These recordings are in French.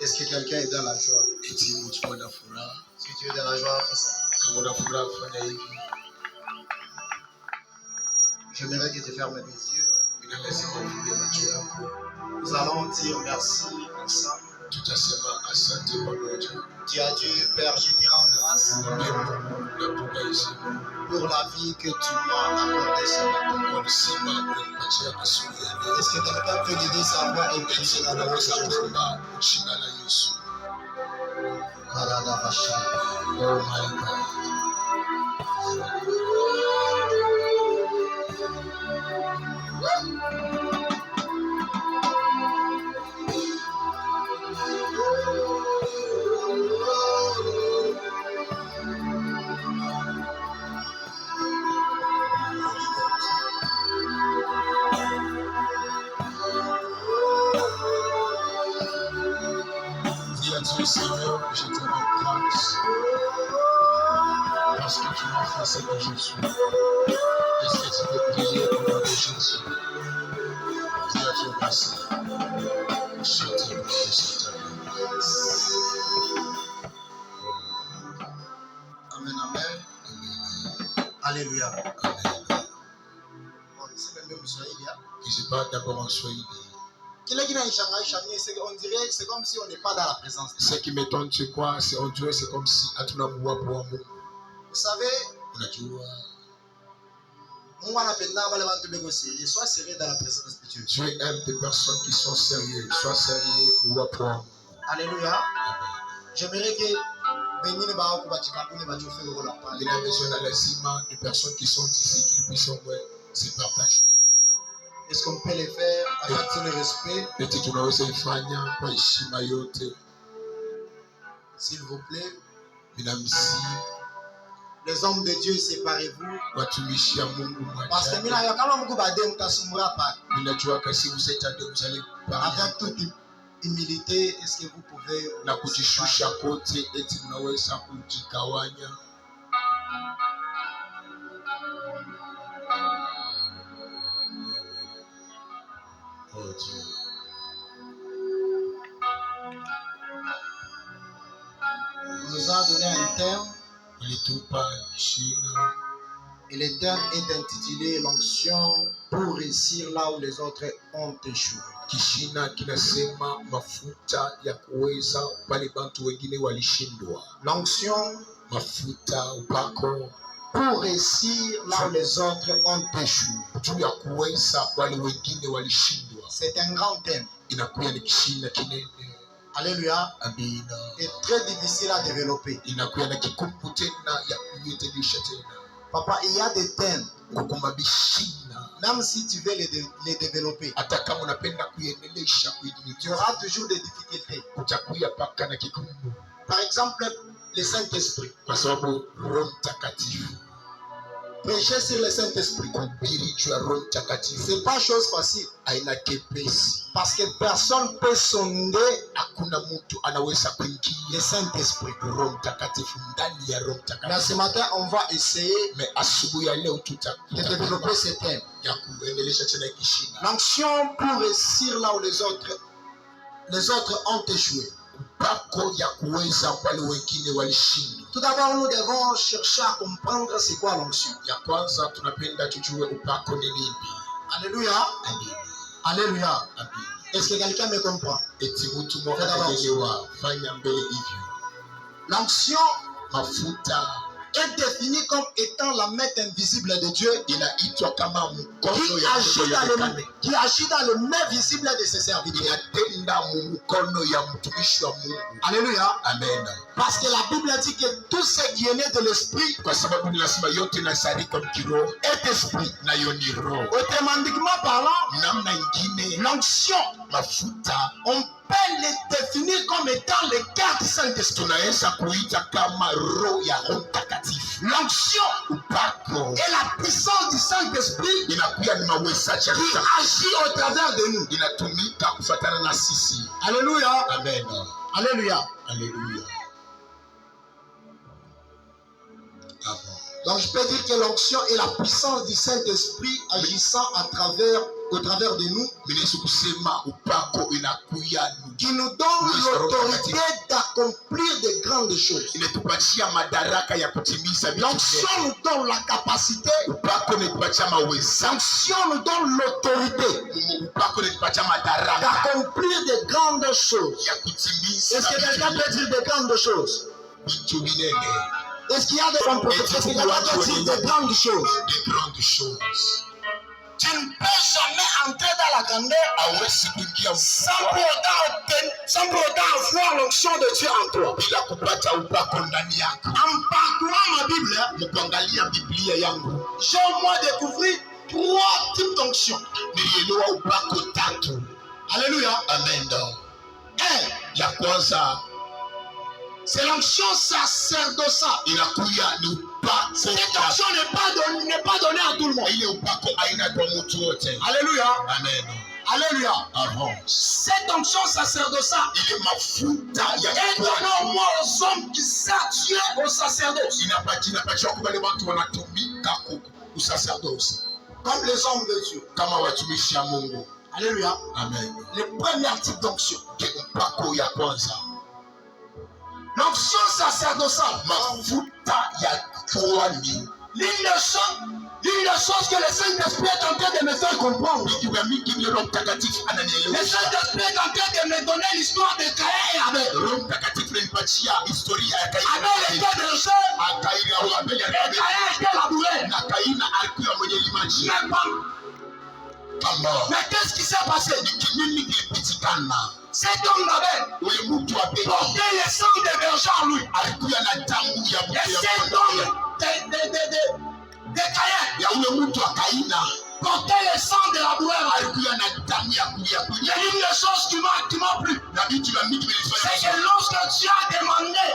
Est-ce que quelqu'un est dans la joie? Si tu es dans la joie, fais ça. J'aimerais que tu fermes les yeux. Nous allons dire merci ensemble. Dis à Dieu, Père, je te rends grâce pour la vie que tu m'as accordée ce matin. Est-ce que quelqu'un peut l'aider sa voix et prier dans le nom de Jésus? Oh my God. Dis à Dieu, Seigneur, je te rends grâce parce que tu m'as fait ce que je suis. Est-ce que tu peux prier au nom de Jésus? Dis à Dieu, merci. Je te prie, je te prie. Amen, amen. Alléluia. Amen. C'est même le Swahili. Je ne sais pas d'abord en Swahili. On dirait c'est comme si on n'est pas dans la présence. Ce qui m'étonne, c'est quoi? On dirait c'est comme si atuna mwa pour amour. Vous savez, Unajua, sois sérieux dans la présence de Dieu. Dieu aime des personnes qui sont sérieuses. Sois sérieux mwa pour amour. Alléluia. J'aimerais que Il a besoin de personnes qui sont ici, qui puissent se partager. Est-ce qu'on peut les faire avec tout le respect? S'il vous plaît. Les hommes de Dieu, séparez-vous. Parce que avec toute humilité, est-ce que vous pouvez oh Dieu. On nous a donné un thème. Et le thème est intitulé l'onction pour réussir là où les autres ont échoué. Kishina kinasema mafuta ya kuweza pale bantu wengine walishindwa. L'onction, mafuta, upako pour réussir là où les autres ont échoué. Juu ya kuweza wale wengine walishindwa. C'est un grand thème. Inakuwa ni kishina kinene. Alléluia. Amina. C'est très difficile à développer. Inakuwa na kikumbu tena ya kuyetelisha tena. Papa, il y a des thèmes. Kukuma bishina. Même si tu veux les développer, hata kama unapenda kuiendelesha tu auras toujours des difficultés. utakuya paka na kikumbu. Par exemple, le Saint-Esprit. Kwa sababu Roho Mtakatifu. Prêcher sur le Saint-Esprit. Kuhubiri juu ya Roho Mtakatifu. C'est pas chose facile. Haina kepesi. Parce que personne peut sonder. Hakuna mtu anaweza kuingia le Saint-Esprit. Roho Mtakatifu ndani ya Roho Mtakatifu. Mais ce matin, on va essayer mais asubuhi ya leo de développer ce thème. Ya kuendelesha tena kishina. L'onction pour réussir là où les autres ont échoué. Upako ya kuweza pale wengine walishindwa. Tout d'abord, nous devons chercher à comprendre c'est quoi l'onction. Ya kwanza tunapenda tujue upako ni nini. Alléluia. Amen. Alléluia. Amen. Est-ce que quelqu'un me comprend? Eti mtu mmoja anaelewa fanya mbele hivyo. L'onction, mafuta, est définie comme étant la main invisible de Dieu qui agit dans le main visible de ses serviteurs. Alléluia. Amen. Parce que la Bible dit que tout ce qui est né de l'esprit est esprit. Autrement parlant, l'onction, on peut le définir comme étant le cœur du Saint-Esprit. L'onction et la puissance du Saint-Esprit qui agit au travers de nous. Alléluia. Amen. Alléluia. Alléluia. Donc je peux dire que l'onction est la puissance du Saint-Esprit agissant à travers au travers de nous, qui nous donne l'autorité d'accomplir de grandes choses. L'onction nous donne la capacité, l'onction nous donne l'autorité d'accomplir de grandes choses. Est-ce que quelqu'un peut dire de grandes choses? Est-ce qu'il y a des grandes choses? Est-ce qu'il y a de grandes choses? Des grandes choses. Tu ne peux jamais entrer dans la grandeur sans pour autant avoir l'onction de Dieu en toi. En parcourant ma Bible, j'ai au moins découvert 3 types d'onction. Alléluia. Amen. C'est l'onction sacerdotale. Cette onction n'est pas donnée à tout le monde. Alléluia. Amen. Alléluia. Cette onction sacerdotale est donnée au moins aux hommes qui servent Dieu au sacerdoce. Comme les hommes de Dieu. Alléluia. Amen. Le premier type d'onction. L'onction sacerdotale. L'une des choses que le Saint-Esprit est en train de me faire comprendre. Le Saint-Esprit est en train de me donner l'histoire de Caïn et Abel. Abel était berger et Caïn était laboureur. Mais qu'est-ce qui s'est passé? Cet homme d'Abel portait le sang des bergers en lui. Et cet homme de Caïn portait le sang de la douleur. Il y a une des choses qui m'a plu. C'est que lorsque Dieu a demandé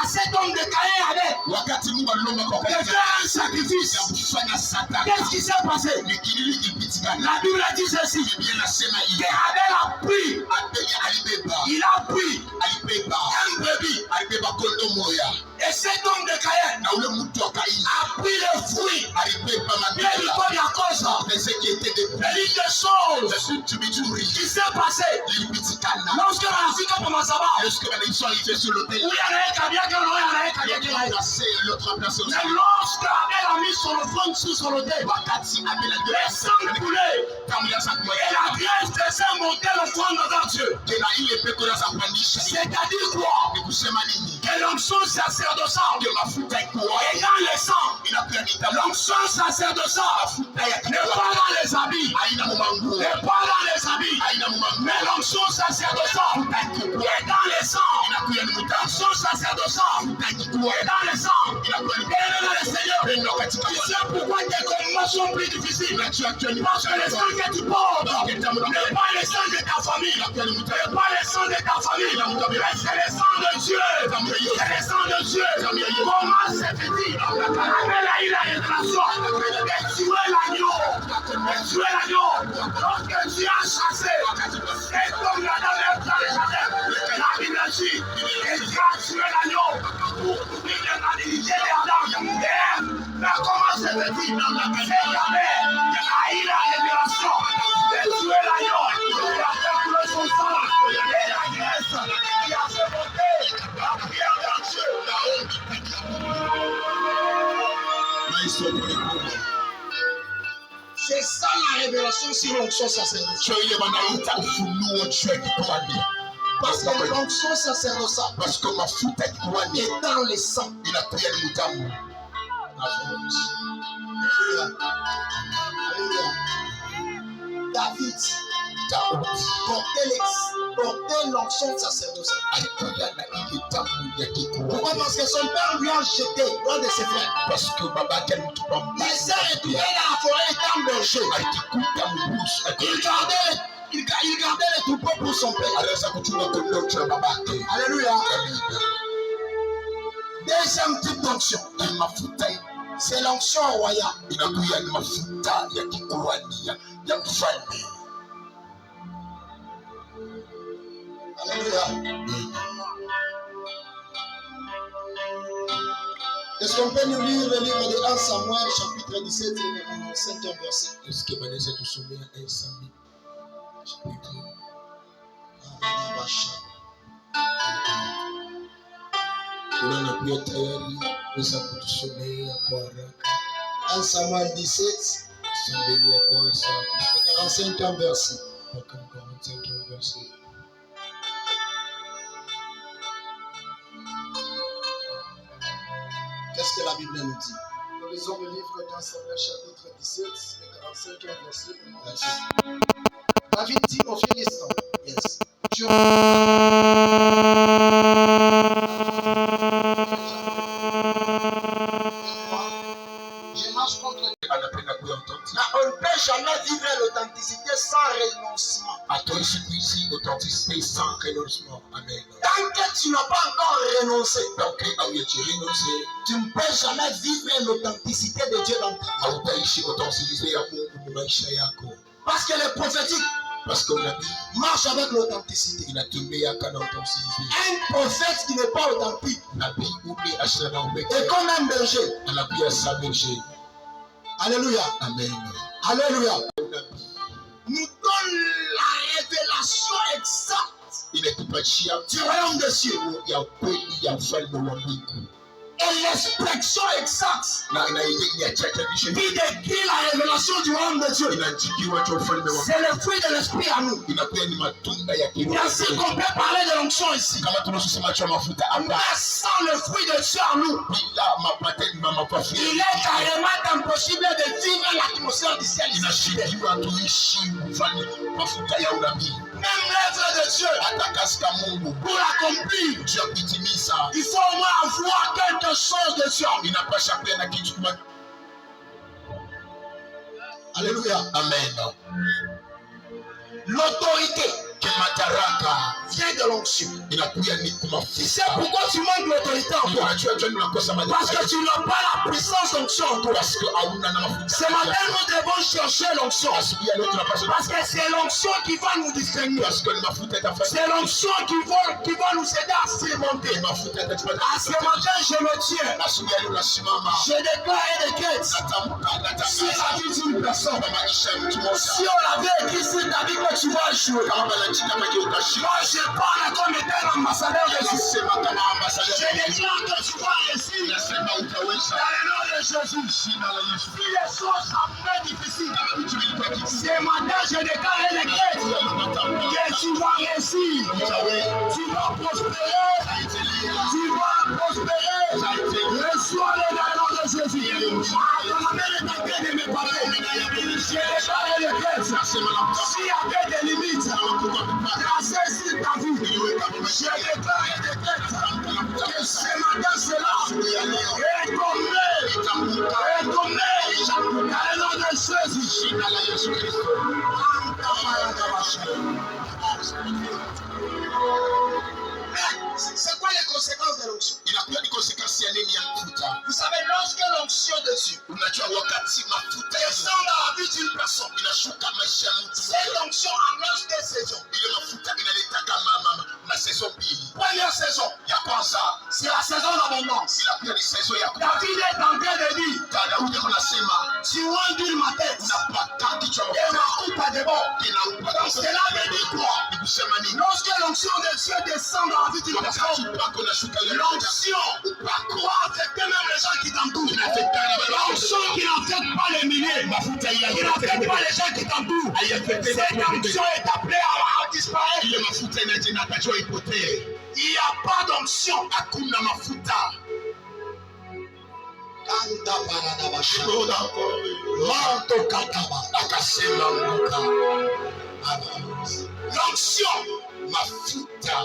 à cet homme de Caïn Abel de faire un sacrifice, qu'est-ce qui s'est passé? La Bible dit ceci, que Abel a pris, il a pris un brebis. Et cet homme de Caïn a pris le fruit de l'icône à cause. Et l'une des choses qui s'est passée lorsque la fille comme un sabbat, où il y en a un qui a bien gagné, mais lorsque Abel a mis son offrande sur l'autel, le sang coulait et la graisse de sang montait l'offrande devant Dieu. C'est-à-dire quoi? Que l'onction sacerdotale est dans le sang. L'onction sacerdotale n'est pas dans les habits. N'est pas dans les habits. Mais l'onction sacerdotale est dans le sang. L'onction sacerdotale est dans le sang. Et dans le Seigneur. Tu sais pourquoi tes combats sont plus difficiles? Parce que le sang que tu portes n'est pas le sang de ta famille. N'est pas le sang de ta famille. Mais c'est le sang de Dieu. C'est le sang de Dieu. Comment c'est dit? Abel a eu la révélation de tuer l'agneau. De tuer l'agneau. Lorsque Dieu a chassé cet homme là dans le plan de Jardin, la Bible dit que Dieu a tué l'agneau pour couvrir l'invalidité d'Adam et Ève. Mais comment c'est dit? C'est qu'Abel a eu la révélation de tuer l'agneau. Il a fait couler son sang et la graisse qui a fait monter la prière de Dieu. C'est ça la révélation sur l'onction sacerdotale. Parce que l'onction sacerdotale est dans le sang. David portait l'onction sacerdotale. Pourquoi? Parce que son père lui a jeté loin de ses frères. Il s'est retrouvé dans la forêt étant berger. Il gardait les troupeaux pour son père. Alléluia. Deuxième type d'onction, c'est l'onction royale. Alléluia. Est-ce Est-ce qu'on peut nous lire le livre de 1 Samuel, chapitre 17, le 5e verset? Est-ce que Vanessa te soumets à 1 Samuel? Chapitre. Kuna pia tayari weza kutusomea kwa haraka 1 Samuel 17, Samueli wa kwanza 45e verset. mpaka 45 verset. Qu'est-ce que la Bible nous dit? Nous lisons le livre d'Un Samuel chapitre 17, le 45e verset. David dit aux Philistins, Yes. tu je marche contre lui. Anapenda kuwa authentique. On ne peut jamais vivre l'authenticité sans renoncement. Hatuishi kuishi authenticité sans renoncement. Amen. Tant que tu n'as pas encore renoncé, Donc haujajirenonce, tu ne peux jamais vivre l'authenticité de Dieu dans ta vie. hautaishi authenticité ya Mungu mu maisha yako. Parce que le prophétique Parce que unabii marche avec l'authenticité. inatembea kana authenticité. Un prophète qui n'est pas authentique Nabii ule ashina na ubeke est comme un berger. anapia saberge. Alléluia. Amen. Alléluia. Unabii Nous donne la révélation exacte inatupatia du royaume des cieux ya kweli ya ufalme wa mbingu et l'expression exacte na inachachanisha qui décrit la révélation du royaume de Dieu. inajikiwa cha ufalme wa C'est le fruit de l'esprit à nous. inakuwa ni matunda ya Et kiroho. ainsi qu'on peut parler de l'onction ici. Kama tunasema cha mafuta hapa Mais sans le fruit de Dieu en nous, bila mapateni na mapafu il est carrément impossible de vivre l'atmosphère du ciel. inashikiwa tuishi ufalme mafuta ya unabii. Même l'œuvre de Dieu, Hata kazi ya Mungu pour l'accomplir, ya kutimiza il faut au moins avoir quelque chose de Dieu. inapasha kuwa na kitu kama. Alléluia. Amen. L'autorité Kimataraka vient de l'onction. inakuja ni Tu kumafuta. sais pourquoi tu manques l'autorité en toi? Unajua jani unakosa Parce mafuta que tu n'as pas la puissance d'onction en toi. parce que hauna na mafuta. Ce matin, nous devons chercher l'onction. Asubuhi ya leo tunapaswa Parce que c'est l'onction qui va nous distinguer. parce que ni mafuta itafanya C'est l'onction qui va nous aider à surmonter. mafuta itatupatia. À ce matin, je me tiens. Asubuhi ya leo unasimama Je déclare et décrète. natamka Si la vie d'une personne, kwa maisha ya mtu mmoja si on l'avait écrit sur ta vie que tu vas échouer. kama banaandika kama utashinda. Moi, je parle comme étant l'ambassadeur de Jésus. Sema kama Je ambassadeur déclare que tu vas réussir. nasema utaweza Dans le nom de Jésus. jina la Yesu. Si les choses sont très difficiles, Vitu vilikuwa kitu ce matin, je déclare et décrète que tu vas réussir. Tu vas prospérer. Tu vas prospérer. Reçois-le dans le nom de Jésus. La mère est en train de me parler. Je déclare et décrète. S'il y avait des limites, tracées sur ta vie, je déclare et décrète que ce matin, cela est tombé. Est tombé. Dans le nom de Jésus. Jina la Yesu Kristo. C'est quoi les conséquences de l'onction? Inakuwa ni konsekansi ya nini ya mafuta? Vous savez, lorsque l'onction de Dieu Unajua wakati mafuta ya descend dans la vie d'une personne, inashuka maisha ya mtu cette onction annonce des saisons. ile mafuta inaleta masezo mbili. Première saison, Ya kwanza c'est la saison d'abondance. inakuwa ni sezo ya David est en train de dire, Daudi anasema tu ondule ma tête unapata kichwa et ma coupe à débord. inaupata. Donc cela veut dire quoi? Ni kusema nini? Lorsque l'onction de Dieu descend dans la vie d'une Wakati personne, upako unashuka ile l'onction va affecter même les gens qui t'entourent. inafekta na wale L'onction qui n'affecte pas les milliers, mafuta qui n'affecte pas les gens qui t'entourent. Cette onction est appelée à disparaître. ile mafuta inajinatachwa ipotee. Il n'y a pas d'onction. Hakuna mafuta. Manto kataba. Akasema Luka. L'onction Mafuta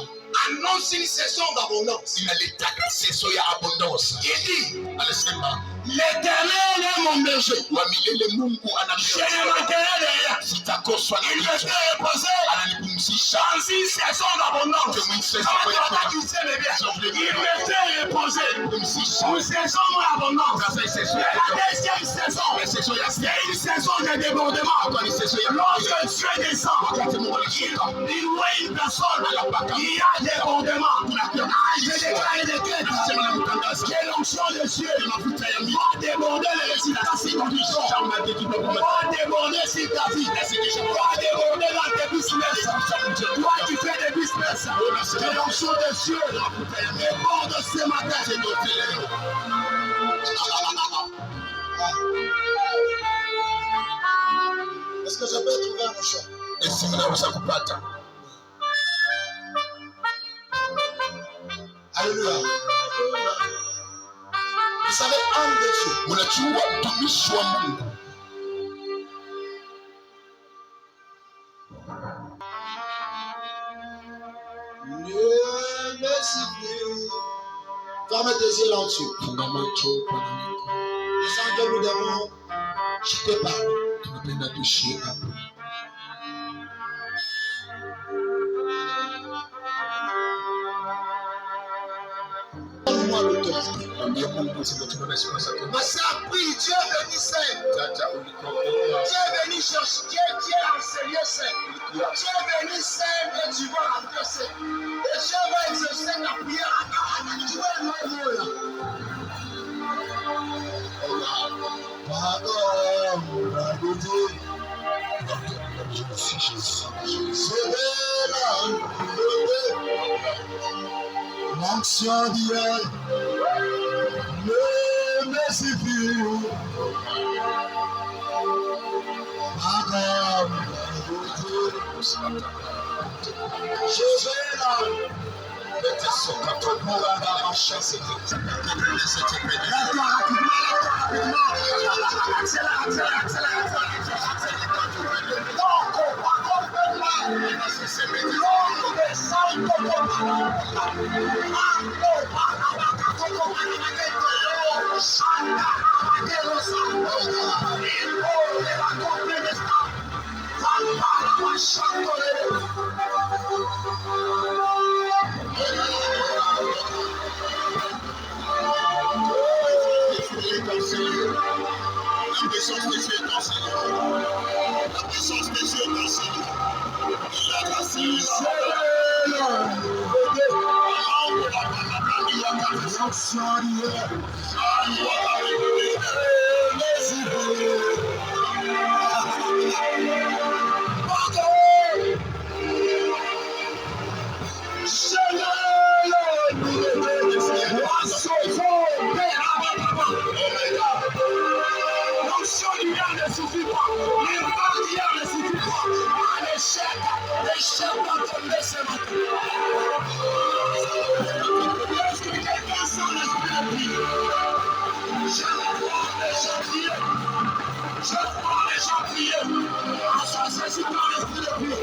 annonce une saison d'abondance. inaleta sezo ya abondance. Il dit, Anasema l'Éternel est mon berger. wa milele Mungu Je ne manquerai de rien. sitakoswa na Il me kitu. fait reposer Ananipumzisha dans une saison d'abondance. Comment tu as dit, c'est le bien? Il me fait reposer Pumzisha une saison d'abondance. sasa hii sezo Et ya la deuxième saison, ya sezo ya c'est une saison de débordement. kwa ni sezo ya Lorsque Dieu descend, wakati Mungu anashuka il voit une personne, il y a débordement. Ah, je déclare et décrète anasema na mtangaza que l'onction l'onction de Dieu va déborder les résultats sur ton vision. Va déborder sur ta vie. Va déborder dans tes business. Toi qui fais des business, que l'onction de Dieu déborde ce matin. Est-ce que je peux trouver un mouchoir? Alléluia. Vous savez, homme de Dieu. Ne me suffit. Fermez tes yeux là-dessus. Je sens que nous devons chuter par nous. Donne-moi l'autorité. Ma sœur prie, Dieu bénissait. Dieu bénit chercher. Dieu a enseigné ça. Dieu bénit ça et tu vas rentrer ça. Et Dieu va exercer la prière à tu vas le mot là. L'onction d'hier ne me suffit. Je vais là. La puissance de Dieu est enseignée. La puissance de Dieu est enseignée. La grâce est l'onction d'hier ne suffit pas. L'impact d'hier ne suffit pas. À l'échec va tomber ce matin. Est-ce que quelqu'un sent l'esprit de prier? Je vois les gens prier. Je vois les gens prier. Associe sur ton esprit de prier.